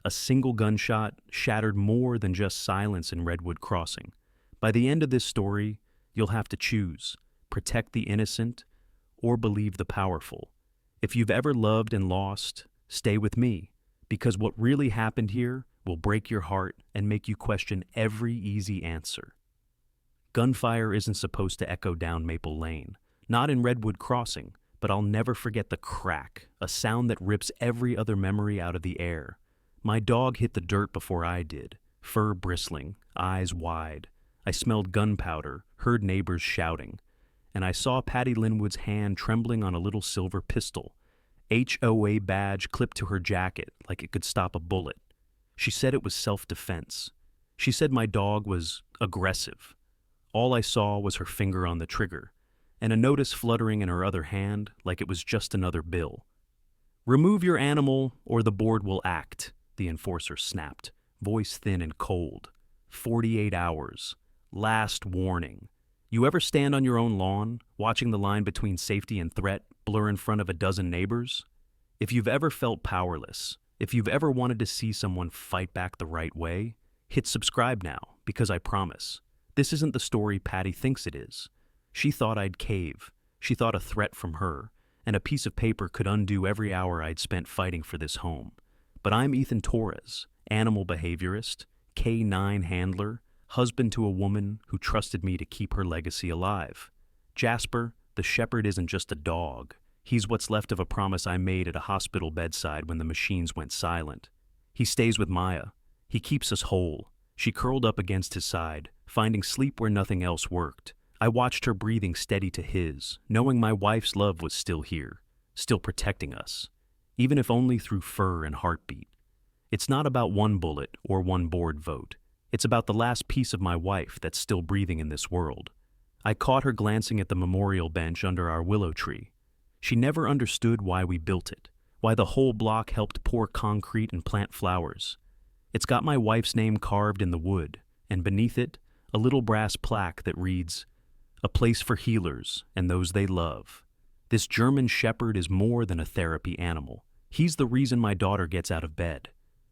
A single gunshot shattered more than just silence in Redwood Crossing. By the end of this story, you'll have to choose: protect the innocent or believe the powerful. If you've ever loved and lost, stay with me, because what really happened here will break your heart and make you question every easy answer. Gunfire isn't supposed to echo down Maple Lane, not in Redwood Crossing, but I'll never forget the crack, a sound that rips every other memory out of the air. My dog hit the dirt before I did, fur bristling, eyes wide. I smelled gunpowder, heard neighbors shouting, and I saw Patty Linwood's hand trembling on a little silver pistol, HOA badge clipped to her jacket like it could stop a bullet. She said it was self-defense. She said my dog was aggressive. All I saw was her finger on the trigger, and a notice fluttering in her other hand like it was just another bill. "Remove your animal or the board will act," the enforcer snapped, voice thin and cold. 48 hours. Last warning. You ever stand on your own lawn, watching the line between safety and threat blur in front of a dozen neighbors? If you've ever felt powerless, if you've ever wanted to see someone fight back the right way, hit subscribe now, because I promise, this isn't the story Patty thinks it is. She thought I'd cave. She thought a threat from her, and a piece of paper could undo every hour I'd spent fighting for this home. But I'm Ethan Torres, animal behaviorist, K9 handler, husband to a woman who trusted me to keep her legacy alive. Jasper, the shepherd, isn't just a dog. He's what's left of a promise I made at a hospital bedside when the machines went silent. He stays with Maya. He keeps us whole. She curled up against his side, finding sleep where nothing else worked. I watched her breathing steady to his, knowing my wife's love was still here, still protecting us, even if only through fur and heartbeat. It's not about one bullet or one board vote. It's about the last piece of my wife that's still breathing in this world. I caught her glancing at the memorial bench under our willow tree. She never understood why we built it, why the whole block helped pour concrete and plant flowers. It's got my wife's name carved in the wood, and beneath it, a little brass plaque that reads, "A place for healers and those they love." This German shepherd is more than a therapy animal. He's the reason my daughter gets out of bed.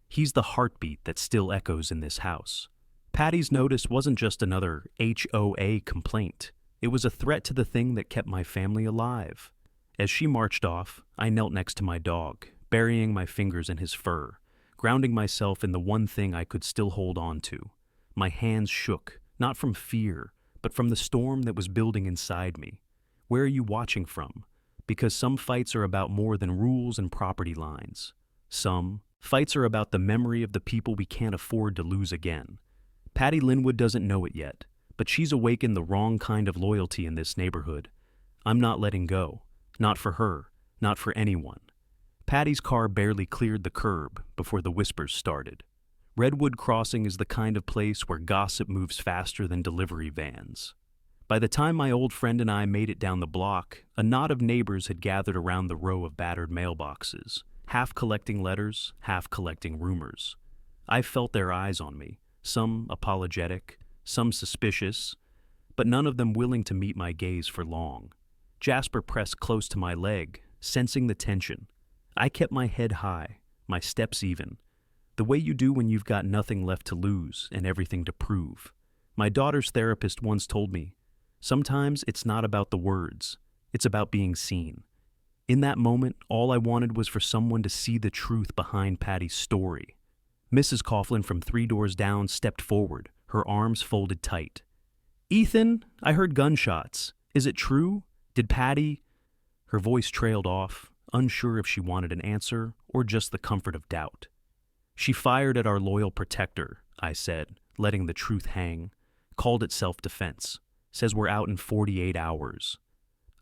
He's the heartbeat that still echoes in this house. Patty's notice wasn't just another HOA complaint. It was a threat to the thing that kept my family alive. As she marched off, I knelt next to my dog, burying my fingers in his fur, grounding myself in the one thing I could still hold on to. My hands shook, not from fear, but from the storm that was building inside me. Where are you watching from? Because some fights are about more than rules and property lines. Some fights are about the memory of the people we can't afford to lose again. Patty Linwood doesn't know it yet, but she's awakened the wrong kind of loyalty in this neighborhood. I'm not letting go. Not for her. Not for anyone. Patty's car barely cleared the curb before the whispers started. Redwood Crossing is the kind of place where gossip moves faster than delivery vans. By the time my old friend and I made it down the block, a knot of neighbors had gathered around the row of battered mailboxes, half collecting letters, half collecting rumors. I felt their eyes on me, some apologetic, some suspicious, but none of them willing to meet my gaze for long. Jasper pressed close to my leg, sensing the tension. I kept my head high, my steps even, the way you do when you've got nothing left to lose and everything to prove. My daughter's therapist once told me, sometimes it's not about the words, it's about being seen. In that moment, all I wanted was for someone to see the truth behind Patty's story. Mrs. Coughlin from 3 doors down stepped forward, her arms folded tight. "Ethan, I heard gunshots. Is it true? Did Patty—" Her voice trailed off, unsure if she wanted an answer or just the comfort of doubt. "She fired at our loyal protector," I said, letting the truth hang. "Called it self-defense. Says we're out in 48 hours.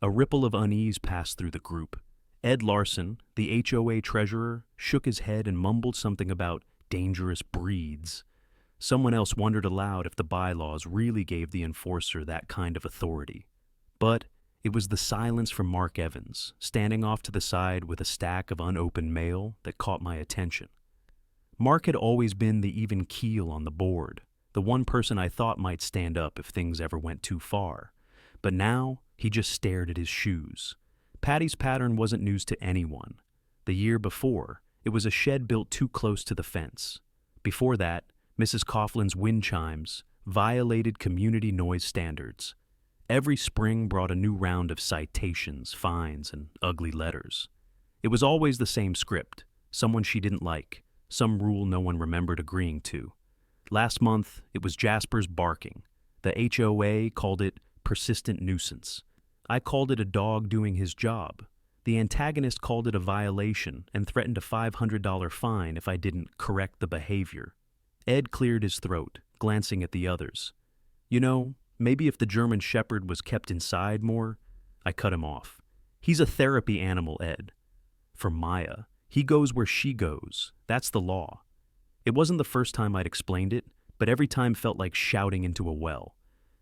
A ripple of unease passed through the group. Ed Larson, the HOA treasurer, shook his head and mumbled something about dangerous breeds. Someone else wondered aloud if the bylaws really gave the enforcer that kind of authority. But it was the silence from Mark Evans, standing off to the side with a stack of unopened mail, that caught my attention. Mark had always been the even keel on the board, the one person I thought might stand up if things ever went too far. But now, he just stared at his shoes. Patty's pattern wasn't news to anyone. The year before, It was a shed built too close to the fence. Before that, Mrs. Coughlin's wind chimes violated community noise standards. Every spring brought a new round of citations, fines, and ugly letters. It was always the same script: someone she didn't like, some rule no one remembered agreeing to. Last month, it was Jasper's barking. The HOA called it persistent nuisance. I called it a dog doing his job. The antagonist called it a violation and threatened a $500 fine if I didn't correct the behavior. Ed cleared his throat, glancing at the others. You know, maybe if the German Shepherd was kept inside more. I cut him off. He's a therapy animal, Ed. For Maya, he goes where she goes. That's the law. It wasn't the first time I'd explained it, but every time felt like shouting into a well.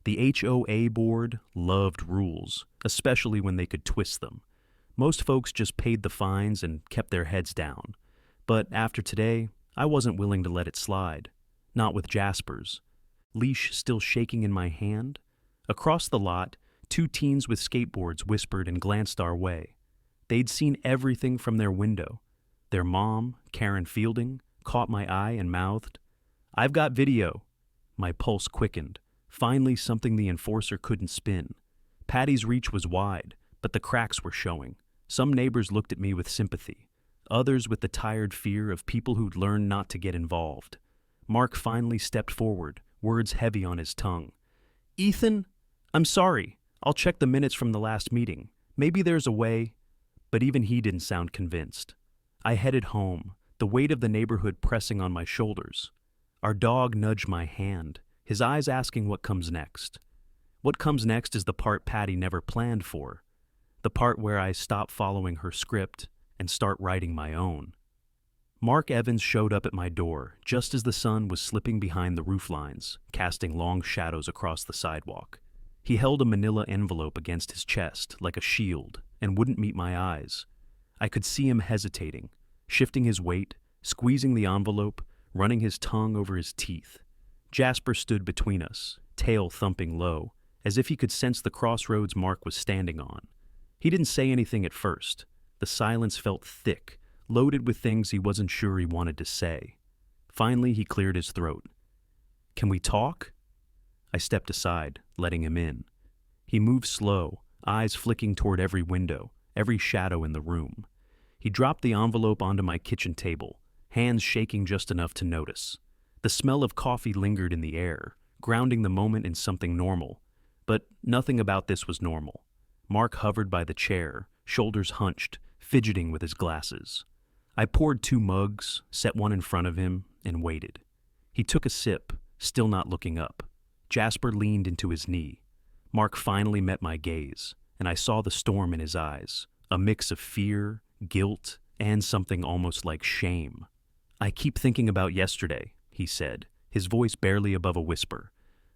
The HOA board loved rules, especially when they could twist them. Most folks just paid the fines and kept their heads down. But after today, I wasn't willing to let it slide. Not with Jasper's. Leash still shaking in my hand. Across the lot, two teens with skateboards whispered and glanced our way. They'd seen everything from their window. Their mom, Karen Fielding, caught my eye and mouthed, "I've got video." My pulse quickened. Finally something the enforcer couldn't spin. Patty's reach was wide, but the cracks were showing. Some neighbors looked at me with sympathy. Others with the tired fear of people who'd learned not to get involved. Mark finally stepped forward, words heavy on his tongue. "Ethan, I'm sorry. I'll check the minutes from the last meeting. Maybe there's a way." But even he didn't sound convinced. I headed home, the weight of the neighborhood pressing on my shoulders. Our dog nudged my hand, his eyes asking what comes next. What comes next is the part Patty never planned for, the part where I stop following her script and start writing my own. Mark Evans showed up at my door just as the sun was slipping behind the roof lines, casting long shadows across the sidewalk. He held a manila envelope against his chest like a shield and wouldn't meet my eyes. I could see him hesitating, shifting his weight, squeezing the envelope, running his tongue over his teeth. Jasper stood between us, tail thumping low, as if he could sense the crossroads Mark was standing on. He didn't say anything at first. The silence felt thick, loaded with things he wasn't sure he wanted to say. Finally, he cleared his throat. "Can we talk?" I stepped aside, letting him in. He moved slow, eyes flicking toward every window, every shadow in the room. He dropped the envelope onto my kitchen table, hands shaking just enough to notice. The smell of coffee lingered in the air, grounding the moment in something normal. But nothing about this was normal. Mark hovered by the chair, shoulders hunched, fidgeting with his glasses. I poured 2 mugs, set one in front of him, and waited. He took a sip, still not looking up. Jasper leaned into his knee. Mark finally met my gaze, and I saw the storm in his eyes, a mix of fear, guilt, and something almost like shame. "I keep thinking about yesterday," he said, his voice barely above a whisper.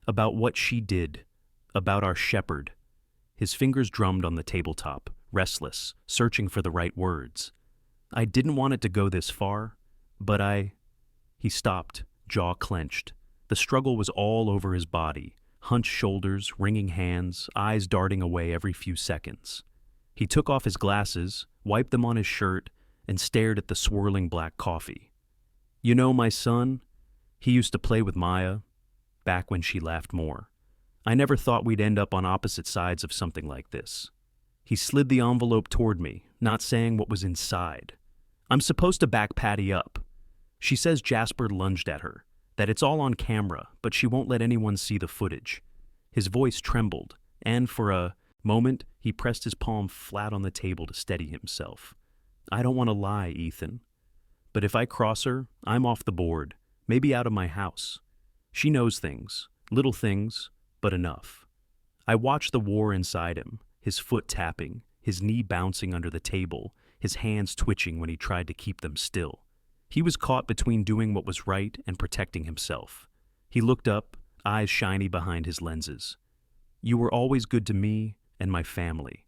"About what she did. About our shepherd." His fingers drummed on the tabletop, restless, searching for the right words. "I didn't want it to go this far, but He stopped, jaw clenched. The struggle was all over his body, hunched shoulders, wringing hands, eyes darting away every few seconds. He took off his glasses, wiped them on his shirt, and stared at the swirling black coffee. "You know, my son, he used to play with Maya, back when she laughed more. I never thought we'd end up on opposite sides of something like this." He slid the envelope toward me, not saying what was inside. "I'm supposed to back Patty up. She says Jasper lunged at her, that it's all on camera, but she won't let anyone see the footage." His voice trembled, and for a moment, he pressed his palm flat on the table to steady himself. "I don't want to lie, Ethan. But if I cross her, I'm off the board, maybe out of my house. She knows things, little things, but enough." I watched the war inside him, his foot tapping, his knee bouncing under the table, his hands twitching when he tried to keep them still. He was caught between doing what was right and protecting himself. He looked up, eyes shiny behind his lenses. "You were always good to me and my family.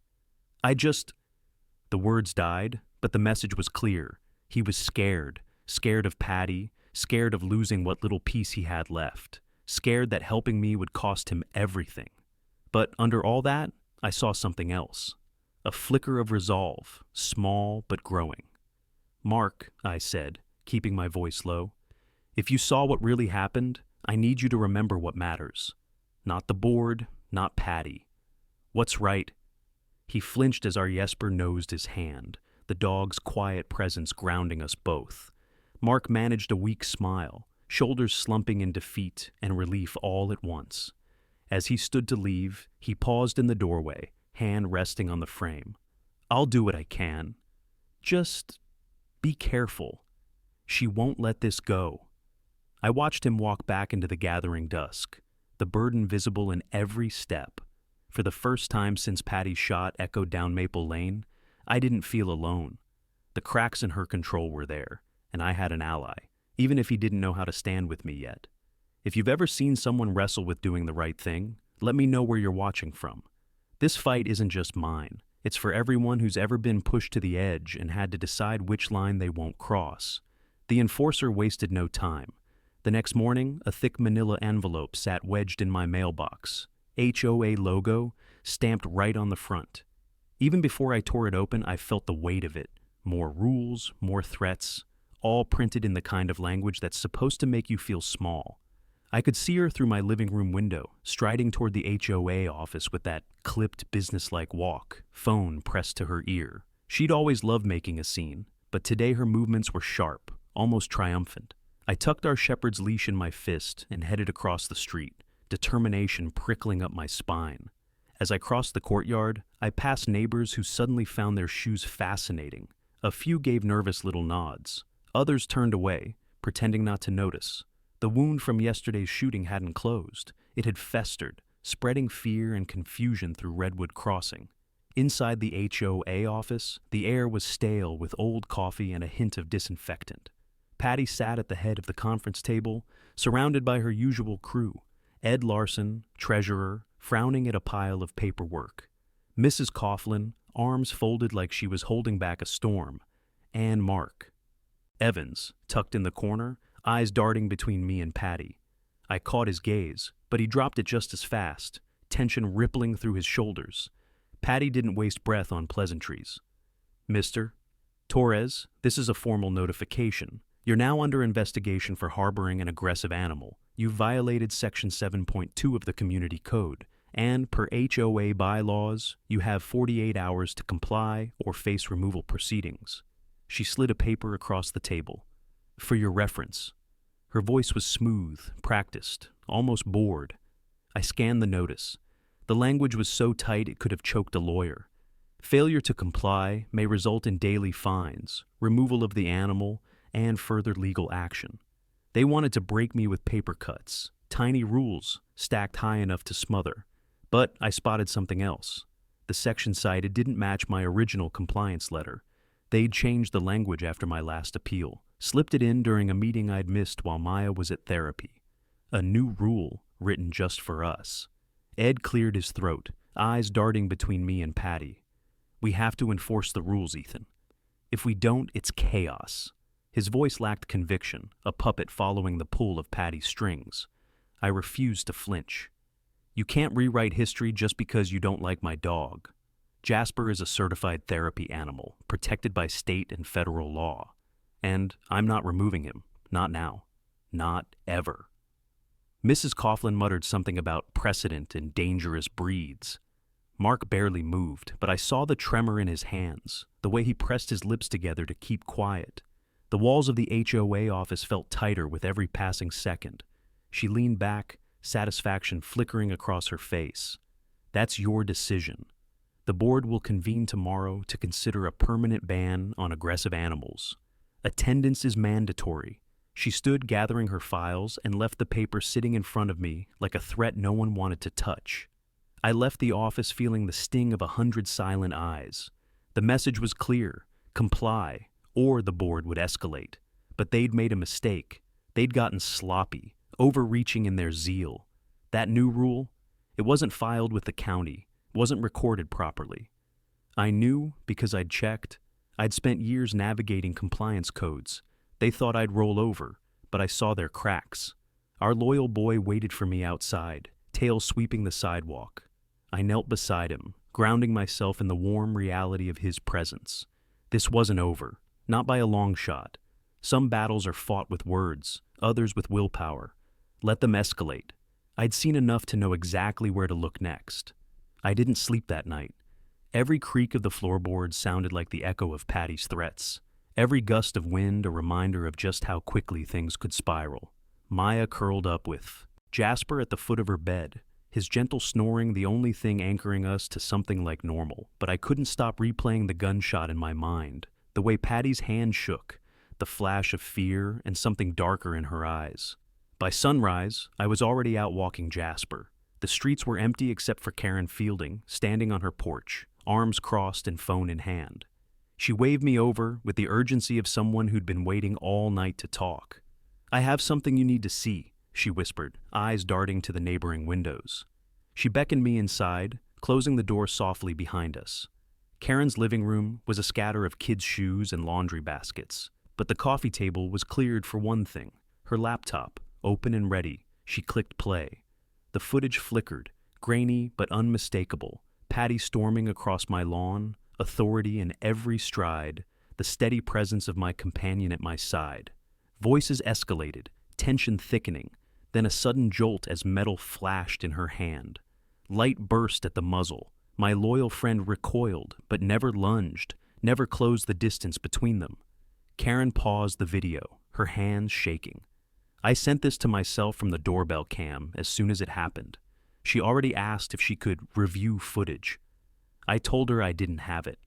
The words died, but the message was clear. He was scared of Patty, scared of losing what little piece he had left, scared that helping me would cost him everything. But under all that, I saw something else. A flicker of resolve, small but growing. "Mark," I said, keeping my voice low, "if you saw what really happened, I need you to remember what matters. Not the board, not Patty. What's right?" He flinched as our Jesper nosed his hand, the dog's quiet presence grounding us both. Mark managed a weak smile, shoulders slumping in defeat and relief all at once. As he stood to leave, he paused in the doorway, hand resting on the frame. "I'll do what I can. Just be careful. She won't let this go." I watched him walk back into the gathering dusk, the burden visible in every step. For the first time since Patty's shot echoed down Maple Lane, I didn't feel alone. The cracks in her control were there, and I had an ally, even if he didn't know how to stand with me yet. If you've ever seen someone wrestle with doing the right thing, let me know where you're watching from. This fight isn't just mine. It's for everyone who's ever been pushed to the edge and had to decide which line they won't cross. The enforcer wasted no time. The next morning, a thick manila envelope sat wedged in my mailbox. HOA logo stamped right on the front. Even before I tore it open, I felt the weight of it. More rules, more threats, all printed in the kind of language that's supposed to make you feel small. I could see her through my living room window, striding toward the HOA office with that clipped, businesslike walk, phone pressed to her ear. She'd always loved making a scene, but today her movements were sharp, almost triumphant. I tucked our shepherd's leash in my fist and headed across the street, determination prickling up my spine. As I crossed the courtyard, I passed neighbors who suddenly found their shoes fascinating. A few gave nervous little nods. Others turned away, pretending not to notice. The wound from yesterday's shooting hadn't closed. It had festered, spreading fear and confusion through Redwood Crossing. Inside the HOA office, the air was stale with old coffee and a hint of disinfectant. Patty sat at the head of the conference table, surrounded by her usual crew. Ed Larson, treasurer, frowning at a pile of paperwork. Mrs. Coughlin, arms folded like she was holding back a storm. And Mark. Evans, tucked in the corner, eyes darting between me and Patty. I caught his gaze, but he dropped it just as fast, tension rippling through his shoulders. Patty didn't waste breath on pleasantries. "Mr. Torres, this is a formal notification. You're now under investigation for harboring an aggressive animal. You've violated Section 7.2 of the Community Code, and per HOA bylaws, you have 48 hours to comply or face removal proceedings." She slid a paper across the table. "For your reference." Her voice was smooth, practiced, almost bored. I scanned the notice. The language was so tight it could have choked a lawyer. Failure to comply may result in daily fines, removal of the animal, and further legal action. They wanted to break me with paper cuts, tiny rules stacked high enough to smother. But I spotted something else. The section cited didn't match my original compliance letter. They'd changed the language after my last appeal, slipped it in during a meeting I'd missed while Maya was at therapy. A new rule written just for us. Ed cleared his throat, eyes darting between me and Patty. "We have to enforce the rules, Ethan. If we don't, it's chaos." His voice lacked conviction, a puppet following the pull of Patty's strings. I refused to flinch. "You can't rewrite history just because you don't like my dog. Jasper is a certified therapy animal, protected by state and federal law. And I'm not removing him. Not now. Not ever." Mrs. Coughlin muttered something about precedent and dangerous breeds. Mark barely moved, but I saw the tremor in his hands, the way he pressed his lips together to keep quiet. The walls of the HOA office felt tighter with every passing second. She leaned back, satisfaction flickering across her face. "That's your decision. The board will convene tomorrow to consider a permanent ban on aggressive animals. Attendance is mandatory." She stood gathering her files and left the paper sitting in front of me like a threat no one wanted to touch. I left the office feeling the sting of 100 silent eyes. The message was clear: comply, or the board would escalate. But they'd made a mistake. They'd gotten sloppy, overreaching in their zeal. That new rule, it wasn't filed with the county, wasn't recorded properly. I knew because I'd checked. I'd spent years navigating compliance codes. They thought I'd roll over, but I saw their cracks. Our loyal boy waited for me outside, tail sweeping the sidewalk. I knelt beside him, grounding myself in the warm reality of his presence. This wasn't over. Not by a long shot. Some battles are fought with words, others with willpower. Let them escalate. I'd seen enough to know exactly where to look next. I didn't sleep that night. Every creak of the floorboards sounded like the echo of Patty's threats. Every gust of wind a reminder of just how quickly things could spiral. Maya curled up with Jasper at the foot of her bed, his gentle snoring the only thing anchoring us to something like normal. But I couldn't stop replaying the gunshot in my mind, the way Patty's hand shook, the flash of fear and something darker in her eyes. By sunrise, I was already out walking Jasper. The streets were empty except for Karen Fielding, standing on her porch, arms crossed and phone in hand. She waved me over with the urgency of someone who'd been waiting all night to talk. "I have something you need to see," she whispered, eyes darting to the neighboring windows. She beckoned me inside, closing the door softly behind us. Karen's living room was a scatter of kids' shoes and laundry baskets, but the coffee table was cleared for one thing. Her laptop, open and ready, she clicked play. The footage flickered, grainy but unmistakable, Patty storming across my lawn, authority in every stride, the steady presence of my companion at my side. Voices escalated, tension thickening, then a sudden jolt as metal flashed in her hand. Light burst at the muzzle. My loyal friend recoiled, but never lunged, never closed the distance between them. Karen paused the video, her hands shaking. I sent this to myself from the doorbell cam as soon as it happened. She already asked if she could review footage. I told her I didn't have it.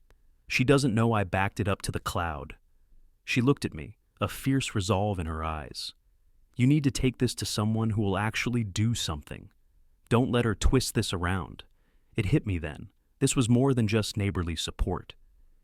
She doesn't know I backed it up to the cloud. She looked at me, a fierce resolve in her eyes. "You need to take this to someone who will actually do something. Don't let her twist this around." It hit me then. This was more than just neighborly support.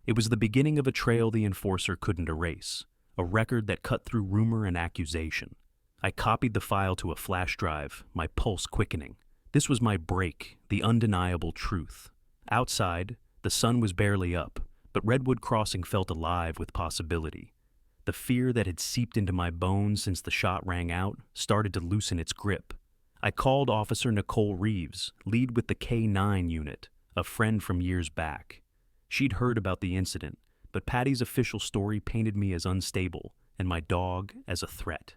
It was the beginning of a trail the enforcer couldn't erase, a record that cut through rumor and accusation. I copied the file to a flash drive, my pulse quickening. This was my break, the undeniable truth. Outside, the sun was barely up, but Redwood Crossing felt alive with possibility. The fear that had seeped into my bones since the shot rang out started to loosen its grip. I called Officer Nicole Reeves, lead with the K-9 unit, a friend from years back. She'd heard about the incident, but Patty's official story painted me as unstable and my dog as a threat.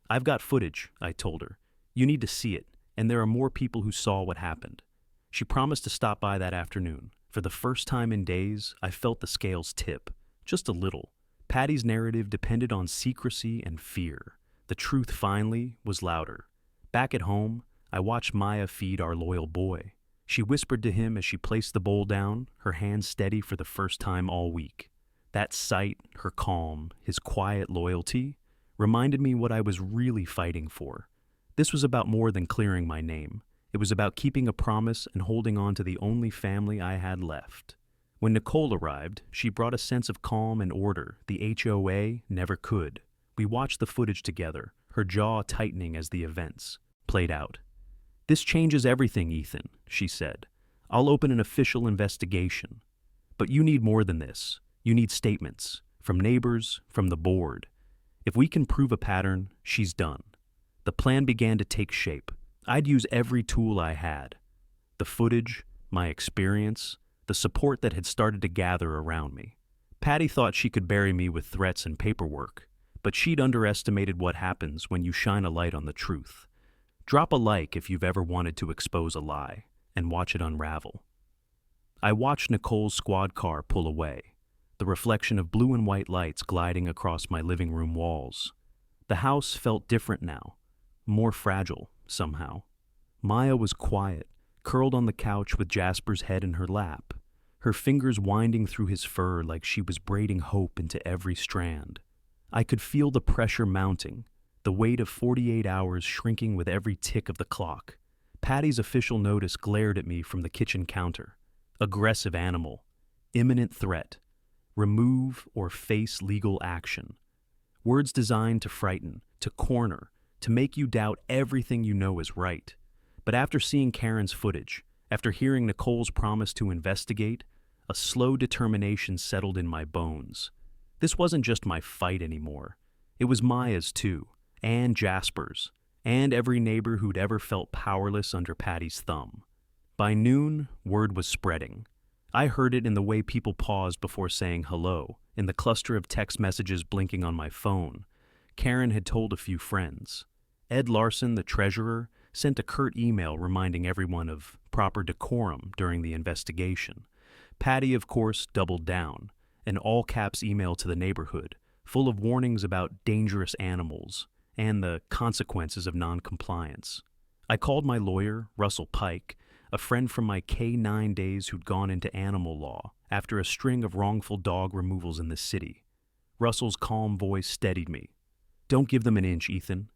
"I've got footage," I told her. "You need to see it, and there are more people who saw what happened." She promised to stop by that afternoon. For the first time in days, I felt the scales tip, just a little. Patty's narrative depended on secrecy and fear. The truth finally was louder. Back at home, I watched Maya feed our loyal boy. She whispered to him as she placed the bowl down, her hands steady for the first time all week. That sight, her calm, his quiet loyalty, reminded me what I was really fighting for. This was about more than clearing my name. It was about keeping a promise and holding on to the only family I had left. When Nicole arrived, she brought a sense of calm and order the HOA never could. We watched the footage together, her jaw tightening as the events played out. "This changes everything, Ethan," she said. "I'll open an official investigation. But you need more than this. You need statements, from neighbors, from the board. If we can prove a pattern, she's done." The plan began to take shape. I'd use every tool I had. The footage, my experience, the support that had started to gather around me. Patty thought she could bury me with threats and paperwork, but she'd underestimated what happens when you shine a light on the truth. Drop a like if you've ever wanted to expose a lie, and watch it unravel. I watched Nicole's squad car pull away, the reflection of blue and white lights gliding across my living room walls. The house felt different now, more fragile, somehow. Maya was quiet, curled on the couch with Jasper's head in her lap, her fingers winding through his fur like she was braiding hope into every strand. I could feel the pressure mounting, the weight of 48 hours shrinking with every tick of the clock. Patty's official notice glared at me from the kitchen counter. Aggressive animal, imminent threat, remove or face legal action. Words designed to frighten, to corner, to make you doubt everything you know is right. But after seeing Karen's footage, after hearing Nicole's promise to investigate, a slow determination settled in my bones. This wasn't just my fight anymore. It was Maya's too, and Jasper's, and every neighbor who'd ever felt powerless under Patty's thumb. By noon, word was spreading. I heard it in the way people paused before saying hello, In the cluster of text messages blinking on my phone, Karen had told a few friends. Ed Larson, the treasurer, sent a curt email reminding everyone of proper decorum during the investigation. Patty, of course, doubled down, an all-caps email to the neighborhood, full of warnings about dangerous animals and the consequences of noncompliance. I called my lawyer, Russell Pike, a friend from my K-9 days who'd gone into animal law after a string of wrongful dog removals in the city. Russell's calm voice steadied me. Don't give them an inch, Ethan.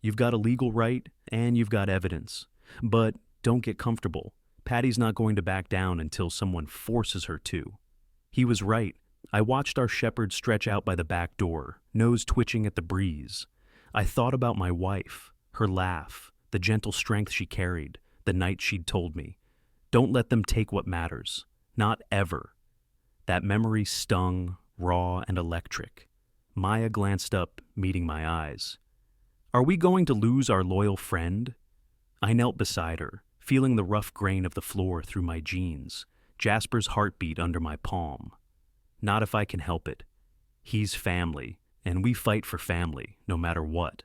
You've got a legal right and you've got evidence. But don't get comfortable. Patty's not going to back down until someone forces her to. He was right. I watched our shepherd stretch out by the back door, nose twitching at the breeze. I thought about my wife, her laugh, the gentle strength she carried, the night she'd told me, "Don't let them take what matters. Not ever." That memory stung, raw and electric. Maya glanced up, meeting my eyes. "Are we going to lose our loyal friend?" I knelt beside her, feeling the rough grain of the floor through my jeans, Jasper's heartbeat under my palm. "Not if I can help it. He's family, and we fight for family, no matter what."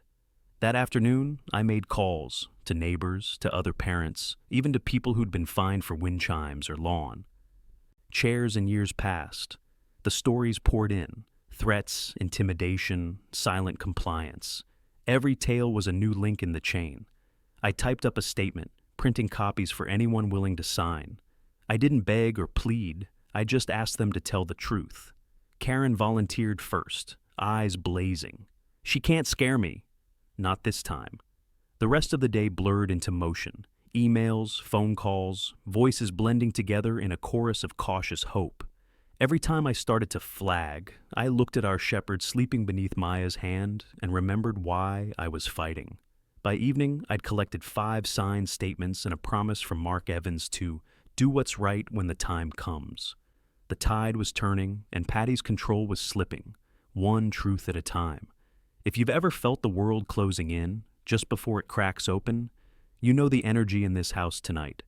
That afternoon, I made calls to neighbors, to other parents, even to people who'd been fined for wind chimes or lawn. Chairs and years passed. The stories poured in, threats, intimidation, silent compliance. Every tale was a new link in the chain. I typed up a statement, printing copies for anyone willing to sign. I didn't beg or plead, I just asked them to tell the truth. Karen volunteered first, eyes blazing. "She can't scare me." Not this time. The rest of the day blurred into motion. Emails, phone calls, voices blending together in a chorus of cautious hope. Every time I started to flag, I looked at our shepherd sleeping beneath Maya's hand and remembered why I was fighting. By evening, I'd collected 5 signed statements and a promise from Mark Evans to do what's right when the time comes. The tide was turning, and Patty's control was slipping, one truth at a time. If you've ever felt the world closing in, just before it cracks open, you know the energy in this house tonight.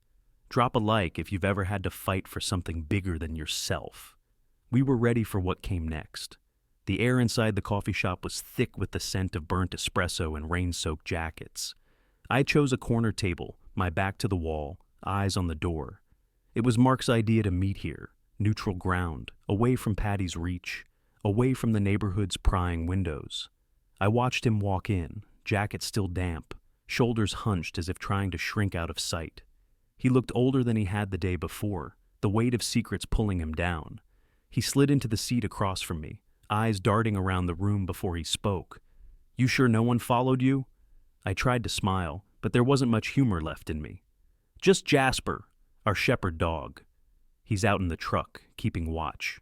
Drop a like if you've ever had to fight for something bigger than yourself. We were ready for what came next. The air inside the coffee shop was thick with the scent of burnt espresso and rain-soaked jackets. I chose a corner table, my back to the wall, eyes on the door. It was Mark's idea to meet here, neutral ground, away from Patty's reach, away from the neighborhood's prying windows. I watched him walk in, jacket still damp, shoulders hunched as if trying to shrink out of sight. He looked older than he had the day before, the weight of secrets pulling him down. He slid into the seat across from me, eyes darting around the room before he spoke. "You sure no one followed you?" I tried to smile, but there wasn't much humor left in me. "Just Jasper, our shepherd dog. He's out in the truck, keeping watch."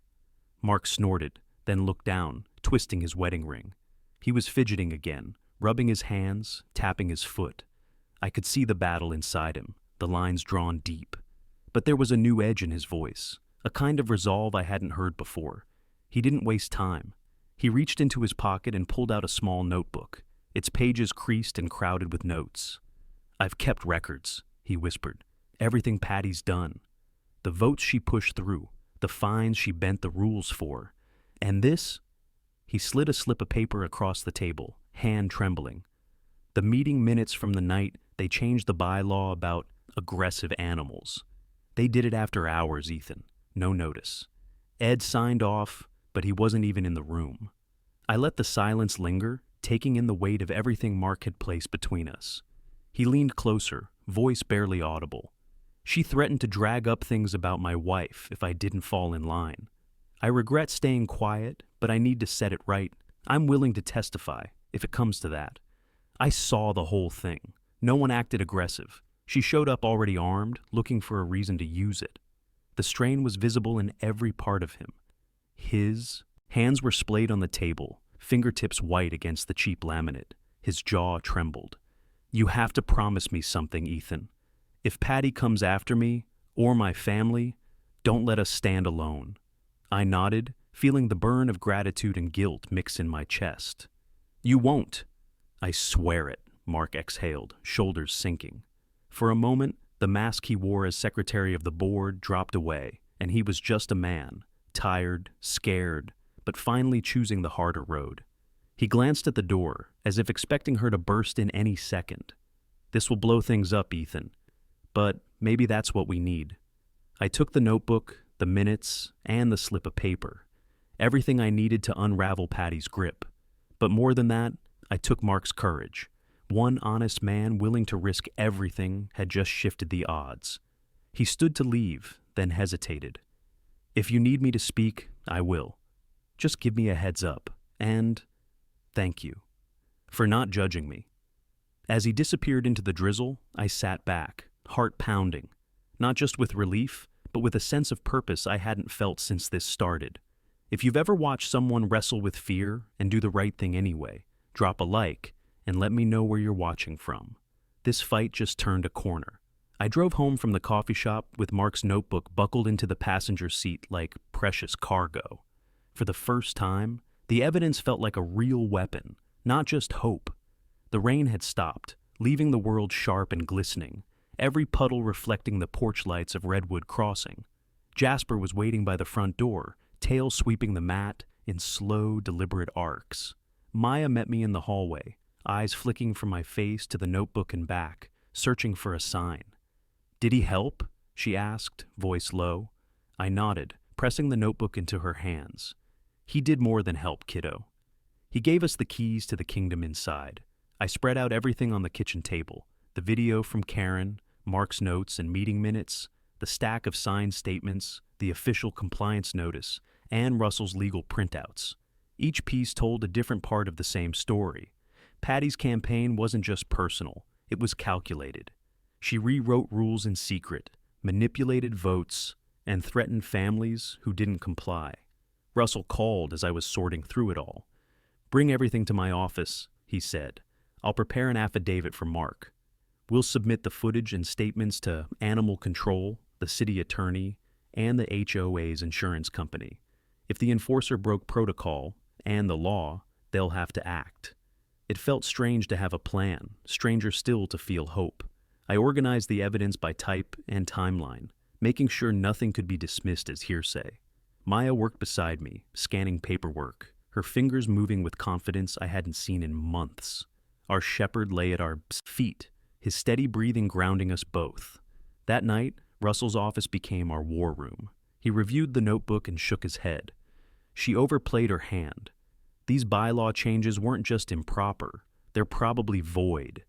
Mark snorted, then looked down, twisting his wedding ring. He was fidgeting again, rubbing his hands, tapping his foot. I could see the battle inside him, the lines drawn deep. But there was a new edge in his voice, a kind of resolve I hadn't heard before. He didn't waste time. He reached into his pocket and pulled out a small notebook, its pages creased and crowded with notes. "I've kept records," he whispered. "Everything Patty's done. The votes she pushed through, the fines she bent the rules for. And this?" He slid a slip of paper across the table, hand trembling. "The meeting minutes from the night they changed the bylaw about aggressive animals. They did it after hours, Ethan. No notice. Ed signed off, but he wasn't even in the room." I let the silence linger, taking in the weight of everything Mark had placed between us. He leaned closer, voice barely audible. "She threatened to drag up things about my wife if I didn't fall in line. I regret staying quiet, but I need to set it right. I'm willing to testify, if it comes to that. I saw the whole thing. No one acted aggressive. She showed up already armed, looking for a reason to use it. The strain was visible in every part of him. His hands were splayed on the table, fingertips white against the cheap laminate. His jaw trembled. "You have to promise me something, Ethan. If Patty comes after me, or my family, don't let us stand alone." I nodded, feeling the burn of gratitude and guilt mix in my chest. "You won't." "I swear it," Mark exhaled, shoulders sinking. For a moment, the mask he wore as secretary of the board dropped away, and he was just a man, tired, scared, but finally choosing the harder road. He glanced at the door, as if expecting her to burst in any second. "This will blow things up, Ethan. But maybe that's what we need." I took the notebook, the minutes, and the slip of paper. Everything I needed to unravel Patty's grip. But more than that, I took Mark's courage. One honest man willing to risk everything had just shifted the odds. He stood to leave, then hesitated. "If you need me to speak, I will. Just give me a heads up. And thank you for not judging me." As he disappeared into the drizzle, I sat back, heart pounding, not just with relief, but with a sense of purpose I hadn't felt since this started. If you've ever watched someone wrestle with fear and do the right thing anyway, drop a like and let me know where you're watching from. This fight just turned a corner. I drove home from the coffee shop with Mark's notebook buckled into the passenger seat like precious cargo. For the first time, the evidence felt like a real weapon, not just hope. The rain had stopped, leaving the world sharp and glistening, every puddle reflecting the porch lights of Redwood Crossing. Jasper was waiting by the front door, tail sweeping the mat in slow, deliberate arcs. Maya met me in the hallway, eyes flicking from my face to the notebook and back, searching for a sign. "Did he help?" she asked, voice low. I nodded, pressing the notebook into her hands. "He did more than help, kiddo. He gave us the keys to the kingdom inside." I spread out everything on the kitchen table, the video from Karen, Mark's notes and meeting minutes, the stack of signed statements, the official compliance notice, and Russell's legal printouts. Each piece told a different part of the same story. Patty's campaign wasn't just personal, it was calculated. She rewrote rules in secret, manipulated votes, and threatened families who didn't comply. Russell called as I was sorting through it all. "Bring everything to my office," he said. "I'll prepare an affidavit for Mark. We'll submit the footage and statements to Animal Control, the city attorney, and the HOA's insurance company. If the enforcer broke protocol and the law, they'll have to act." It felt strange to have a plan, stranger still to feel hope. I organized the evidence by type and timeline, making sure nothing could be dismissed as hearsay. Maya worked beside me, scanning paperwork, her fingers moving with confidence I hadn't seen in months. Our shepherd lay at our feet, his steady breathing grounding us both. That night, Russell's office became our war room. He reviewed the notebook and shook his head. She overplayed her hand. These bylaw changes weren't just improper, they're probably void.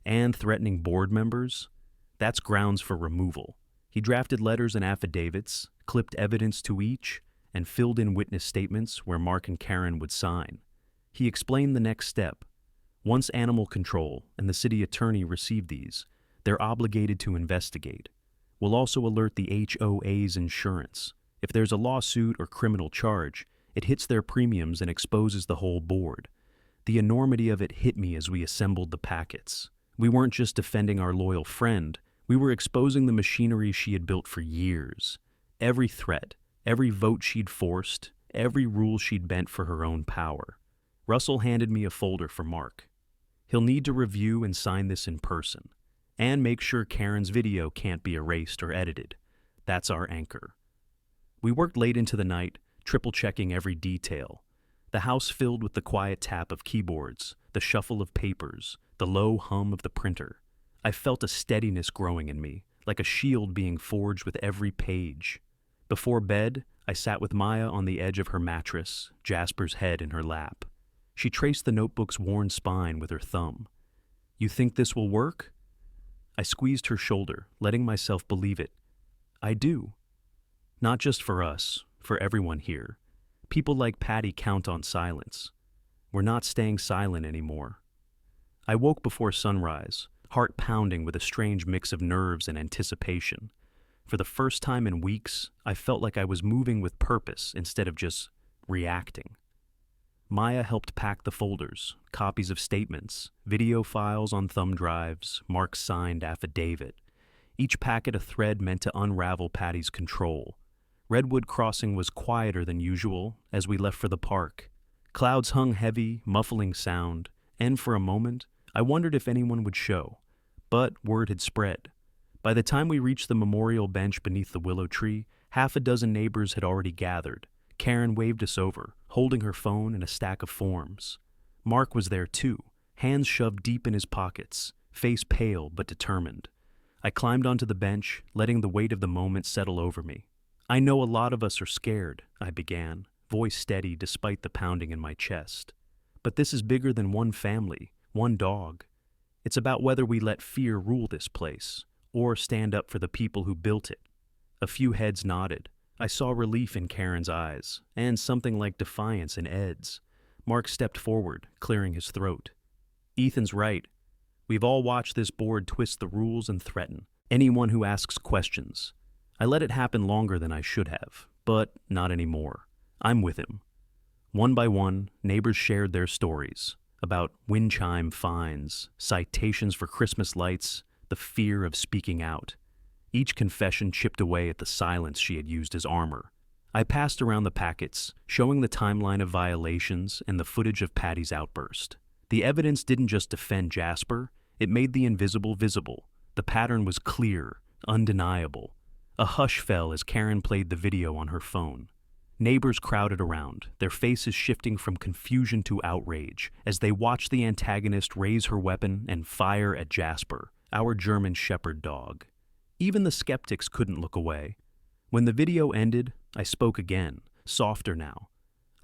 And threatening board members? That's grounds for removal. He drafted letters and affidavits, clipped evidence to each, and filled in witness statements where Mark and Karen would sign. He explained the next step. Once Animal Control and the city attorney receive these, they're obligated to investigate. We'll also alert the HOA's insurance. If there's a lawsuit or criminal charge, it hits their premiums and exposes the whole board. The enormity of it hit me as we assembled the packets. We weren't just defending our loyal friend, we were exposing the machinery she had built for years. Every threat, every vote she'd forced, every rule she'd bent for her own power. Russell handed me a folder for Mark. He'll need to review and sign this in person, and make sure Karen's video can't be erased or edited. That's our anchor. We worked late into the night, triple-checking every detail. The house filled with the quiet tap of keyboards, the shuffle of papers, the low hum of the printer. I felt a steadiness growing in me, like a shield being forged with every page. Before bed, I sat with Maya on the edge of her mattress, Jasper's head in her lap. She traced the notebook's worn spine with her thumb. "You think this will work?" I squeezed her shoulder, letting myself believe it. "I do. Not just for us, for everyone here. People like Patty count on silence. We're not staying silent anymore." I woke before sunrise, heart pounding with a strange mix of nerves and anticipation. For the first time in weeks, I felt like I was moving with purpose instead of just reacting. Maya helped pack the folders, copies of statements, video files on thumb drives, Mark's signed affidavit. Each packet a thread meant to unravel Patty's control. Redwood Crossing was quieter than usual as we left for the park. Clouds hung heavy, muffling sound, and for a moment, I wondered if anyone would show. But word had spread. By the time we reached the memorial bench beneath the willow tree, half a dozen neighbors had already gathered, Karen waved us over, holding her phone and a stack of forms. Mark was there too, hands shoved deep in his pockets, face pale but determined. I climbed onto the bench, letting the weight of the moment settle over me. "I know a lot of us are scared," I began, voice steady despite the pounding in my chest. "But this is bigger than one family, one dog. It's about whether we let fear rule this place, or stand up for the people who built it." A few heads nodded. I saw relief in Karen's eyes, and something like defiance in Ed's. Mark stepped forward, clearing his throat. "Ethan's right. We've all watched this board twist the rules and threaten anyone who asks questions. I let it happen longer than I should have, but not anymore. I'm with him." One by one, neighbors shared their stories about wind chime fines, citations for Christmas lights, the fear of speaking out. Each confession chipped away at the silence she had used as armor. I passed around the packets, showing the timeline of violations and the footage of Patty's outburst. The evidence didn't just defend Jasper, it made the invisible visible. The pattern was clear, undeniable. A hush fell as Karen played the video on her phone. Neighbors crowded around, their faces shifting from confusion to outrage, as they watched the antagonist raise her weapon and fire at Jasper, our German shepherd dog. Even the skeptics couldn't look away. When the video ended, I spoke again, softer now.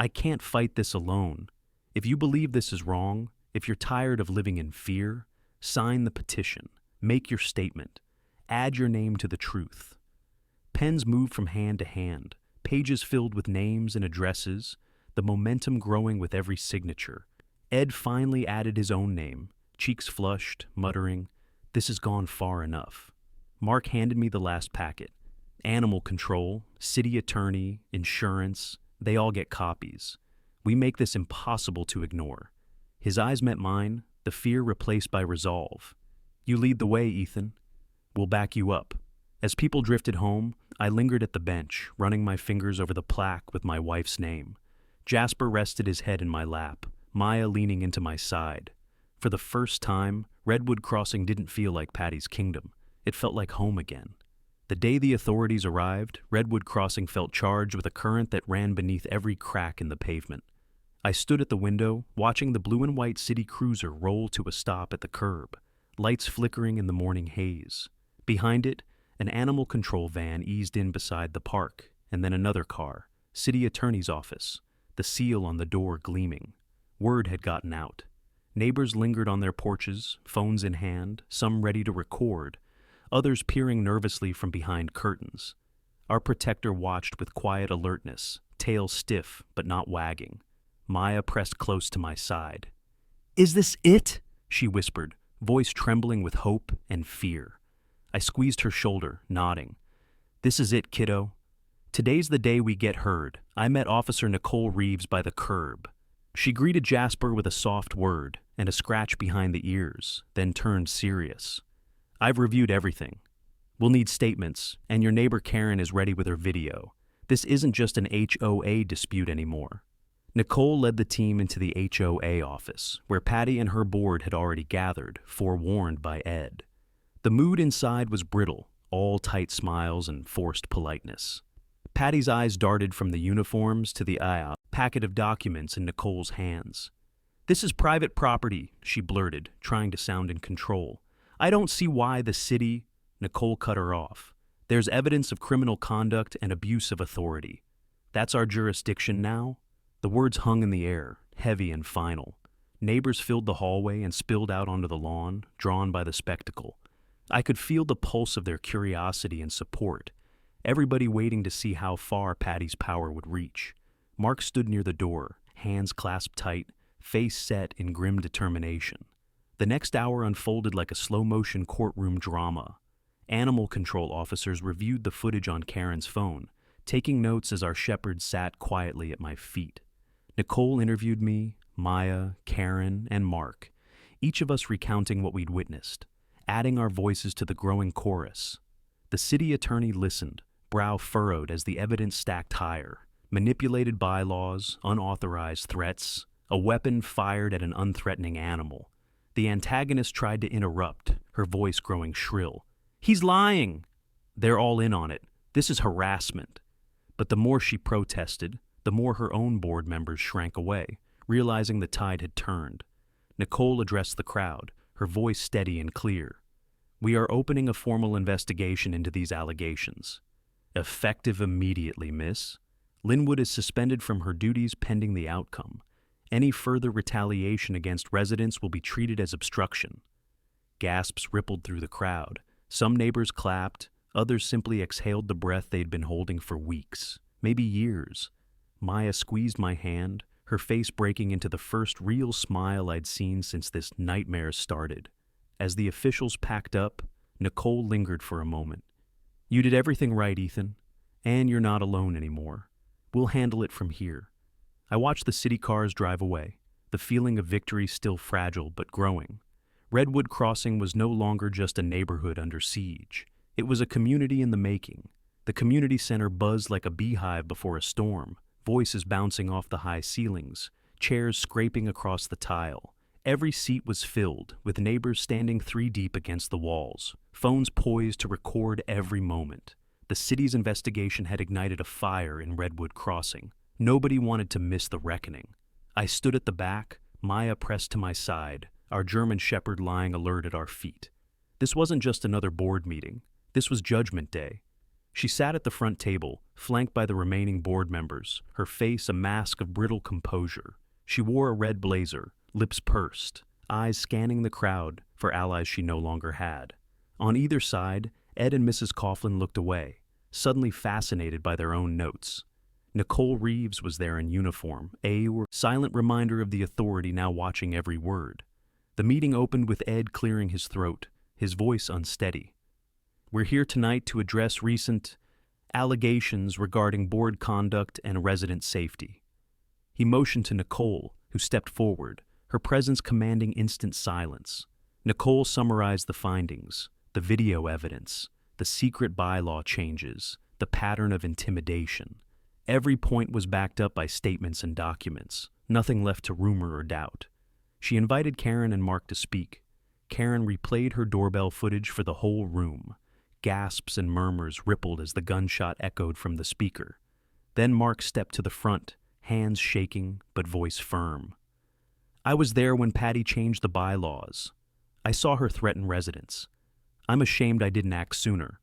"I can't fight this alone. If you believe this is wrong, if you're tired of living in fear, sign the petition, make your statement, add your name to the truth." Pens moved from hand to hand, pages filled with names and addresses, the momentum growing with every signature. Ed finally added his own name, cheeks flushed, muttering, "This has gone far enough." Mark handed me the last packet. Animal control, city attorney, insurance, they all get copies. We make this impossible to ignore. His eyes met mine, the fear replaced by resolve. "You lead the way, Ethan. We'll back you up." As people drifted home, I lingered at the bench, running my fingers over the plaque with my wife's name. Jasper rested his head in my lap, Maya leaning into my side. For the first time, Redwood Crossing didn't feel like Patty's kingdom. It felt like home again. The day the authorities arrived, Redwood Crossing felt charged with a current that ran beneath every crack in the pavement. I stood at the window, watching the blue and white city cruiser roll to a stop at the curb, lights flickering in the morning haze. Behind it, an animal control van eased in beside the park, and then another car, city attorney's office, the seal on the door gleaming. Word had gotten out. Neighbors lingered on their porches, phones in hand, some ready to record, others peering nervously from behind curtains. Our protector watched with quiet alertness, tail stiff but not wagging. Maya pressed close to my side. "Is this it?" she whispered, voice trembling with hope and fear. I squeezed her shoulder, nodding. "This is it, kiddo. Today's the day we get heard." I met Officer Nicole Reeves by the curb. She greeted Jasper with a soft word and a scratch behind the ears, then turned serious. "I've reviewed everything. We'll need statements, and your neighbor Karen is ready with her video. This isn't just an HOA dispute anymore." Nicole led the team into the HOA office, where Patty and her board had already gathered, forewarned by Ed. The mood inside was brittle, all tight smiles and forced politeness. Patty's eyes darted from the uniforms to the packet of documents in Nicole's hands. "This is private property," she blurted, trying to sound in control. "I don't see why the city—" Nicole cut her off. "There's evidence of criminal conduct and abuse of authority. That's our jurisdiction now?" The words hung in the air, heavy and final. Neighbors filled the hallway and spilled out onto the lawn, drawn by the spectacle. I could feel the pulse of their curiosity and support, everybody waiting to see how far Patty's power would reach. Mark stood near the door, hands clasped tight, face set in grim determination. The next hour unfolded like a slow-motion courtroom drama. Animal control officers reviewed the footage on Karen's phone, taking notes as our shepherd sat quietly at my feet. Nicole interviewed me, Maya, Karen, and Mark, each of us recounting what we'd witnessed, adding our voices to the growing chorus. The city attorney listened, brow furrowed as the evidence stacked higher. Manipulated bylaws, unauthorized threats, a weapon fired at an unthreatening animal. The antagonist tried to interrupt, her voice growing shrill. "He's lying!" "They're all in on it. This is harassment." But the more she protested, the more her own board members shrank away, realizing the tide had turned. Nicole addressed the crowd, her voice steady and clear. "We are opening a formal investigation into these allegations. Effective immediately, miss. Linwood is suspended from her duties pending the outcome. Any further retaliation against residents will be treated as obstruction." Gasps rippled through the crowd. Some neighbors clapped, others simply exhaled the breath they'd been holding for weeks, maybe years. Maya squeezed my hand, her face breaking into the first real smile I'd seen since this nightmare started. As the officials packed up, Nicole lingered for a moment. "You did everything right, Ethan. And you're not alone anymore. We'll handle it from here." I watched the city cars drive away, the feeling of victory still fragile but growing. Redwood Crossing was no longer just a neighborhood under siege. It was a community in the making. The community center buzzed like a beehive before a storm, voices bouncing off the high ceilings, chairs scraping across the tile. Every seat was filled, with neighbors standing 3 deep against the walls, phones poised to record every moment. The city's investigation had ignited a fire in Redwood Crossing. Nobody wanted to miss the reckoning. I stood at the back, Maya pressed to my side, our German shepherd lying alert at our feet. This wasn't just another board meeting. This was Judgment Day. She sat at the front table, flanked by the remaining board members, her face a mask of brittle composure. She wore a red blazer, lips pursed, eyes scanning the crowd for allies she no longer had. On either side, Ed and Mrs. Coughlin looked away, suddenly fascinated by their own notes. Nicole Reeves was there in uniform, a silent reminder of the authority now watching every word. The meeting opened with Ed clearing his throat, his voice unsteady. "We're here tonight to address recent allegations regarding board conduct and resident safety." He motioned to Nicole, who stepped forward, her presence commanding instant silence. Nicole summarized the findings, the video evidence, the secret bylaw changes, the pattern of intimidation. Every point was backed up by statements and documents, nothing left to rumor or doubt. She invited Karen and Mark to speak. Karen replayed her doorbell footage for the whole room. Gasps and murmurs rippled as the gunshot echoed from the speaker. Then Mark stepped to the front, hands shaking but voice firm. "I was there when Patty changed the bylaws. I saw her threaten residents. I'm ashamed I didn't act sooner,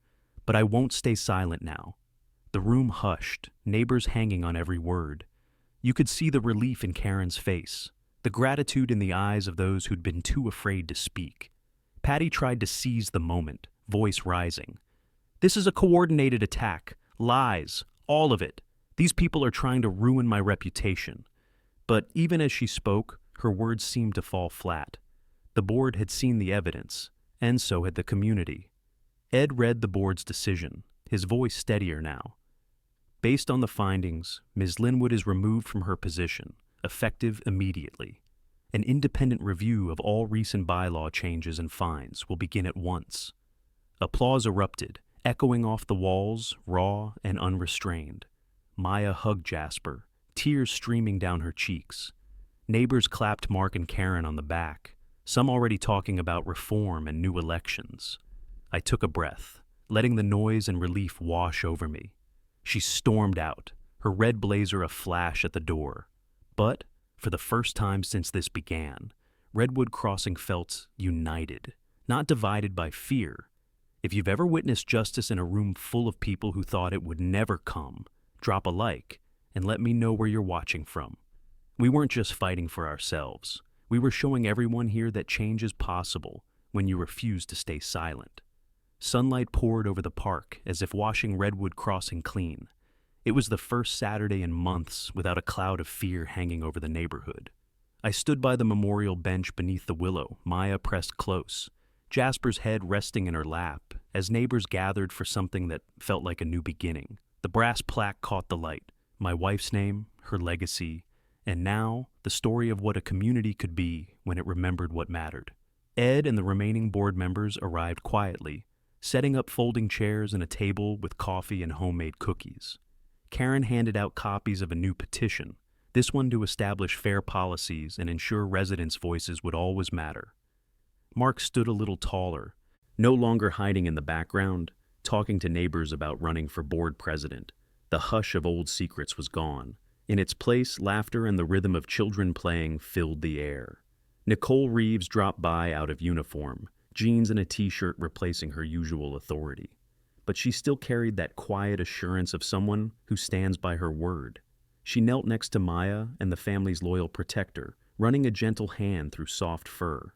but I won't stay silent now." The room hushed, neighbors hanging on every word. You could see the relief in Karen's face, the gratitude in the eyes of those who'd been too afraid to speak. Patty tried to seize the moment, voice rising. "This is a coordinated attack. Lies. All of it. These people are trying to ruin my reputation." But even as she spoke, her words seemed to fall flat. The board had seen the evidence, and so had the community. Ed read the board's decision, his voice steadier now. "Based on the findings, Ms. Linwood is removed from her position, effective immediately. An independent review of all recent bylaw changes and fines will begin at once." Applause erupted, echoing off the walls, raw and unrestrained. Maya hugged Jasper, tears streaming down her cheeks. Neighbors clapped Mark and Karen on the back, some already talking about reform and new elections. I took a breath, letting the noise and relief wash over me. She stormed out, her red blazer aflash at the door. But, for the first time since this began, Redwood Crossing felt united, not divided by fear. If you've ever witnessed justice in a room full of people who thought it would never come, drop a like and let me know where you're watching from. We weren't just fighting for ourselves. We were showing everyone here that change is possible when you refuse to stay silent. Sunlight poured over the park as if washing Redwood Crossing clean. It was the first Saturday in months without a cloud of fear hanging over the neighborhood. I stood by the memorial bench beneath the willow, Maya pressed close, Jasper's head resting in her lap, as neighbors gathered for something that felt like a new beginning. The brass plaque caught the light, my wife's name, her legacy, and now the story of what a community could be when it remembered what mattered. Ed and the remaining board members arrived quietly, setting up folding chairs and a table with coffee and homemade cookies. Karen handed out copies of a new petition, this one to establish fair policies and ensure residents' voices would always matter. Mark stood a little taller, no longer hiding in the background, talking to neighbors about running for board president. The hush of old secrets was gone. In its place, laughter and the rhythm of children playing filled the air. Nicole Reeves dropped by out of uniform, jeans and a t-shirt replacing her usual authority. But she still carried that quiet assurance of someone who stands by her word. She knelt next to Maya and the family's loyal protector, running a gentle hand through soft fur.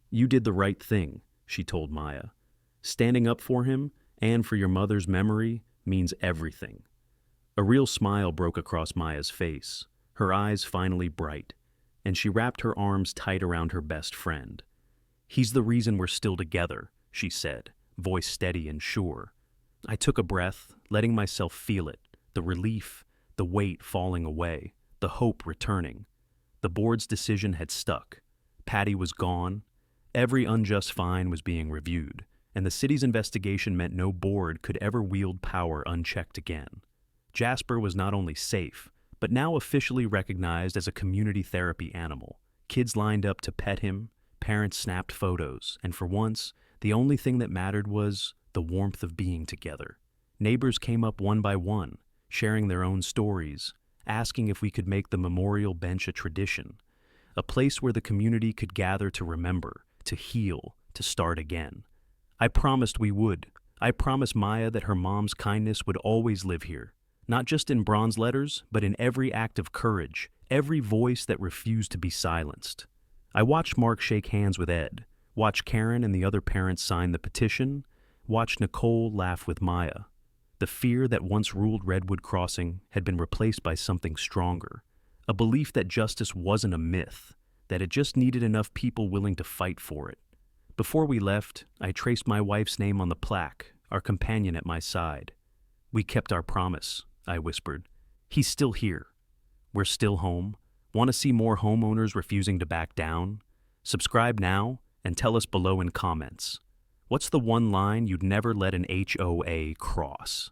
"You did the right thing," she told Maya. "Standing up for him and for your mother's memory means everything." A real smile broke across Maya's face, her eyes finally bright, and she wrapped her arms tight around her best friend. "He's the reason we're still together," she said, voice steady and sure. I took a breath, letting myself feel it, the relief, the weight falling away, the hope returning. The board's decision had stuck. Patty was gone. Every unjust fine was being reviewed, and the city's investigation meant no board could ever wield power unchecked again. Jasper was not only safe, but now officially recognized as a community therapy animal. Kids lined up to pet him, parents snapped photos, and for once, the only thing that mattered was the warmth of being together. Neighbors came up one by one, sharing their own stories, asking if we could make the memorial bench a tradition, a place where the community could gather to remember, to heal, to start again. I promised we would. I promised Maya that her mom's kindness would always live here, not just in bronze letters, but in every act of courage, every voice that refused to be silenced. I watched Mark shake hands with Ed, watched Karen and the other parents sign the petition, watched Nicole laugh with Maya. The fear that once ruled Redwood Crossing had been replaced by something stronger, a belief that justice wasn't a myth, that it just needed enough people willing to fight for it. Before we left, I traced my wife's name on the plaque, our companion at my side. "We kept our promise," I whispered. "He's still here. We're still home. Want to see more homeowners refusing to back down? Subscribe now and tell us below in comments. What's the one line you'd never let an HOA cross?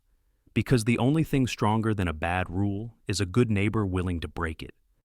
Because the only thing stronger than a bad rule is a good neighbor willing to break it.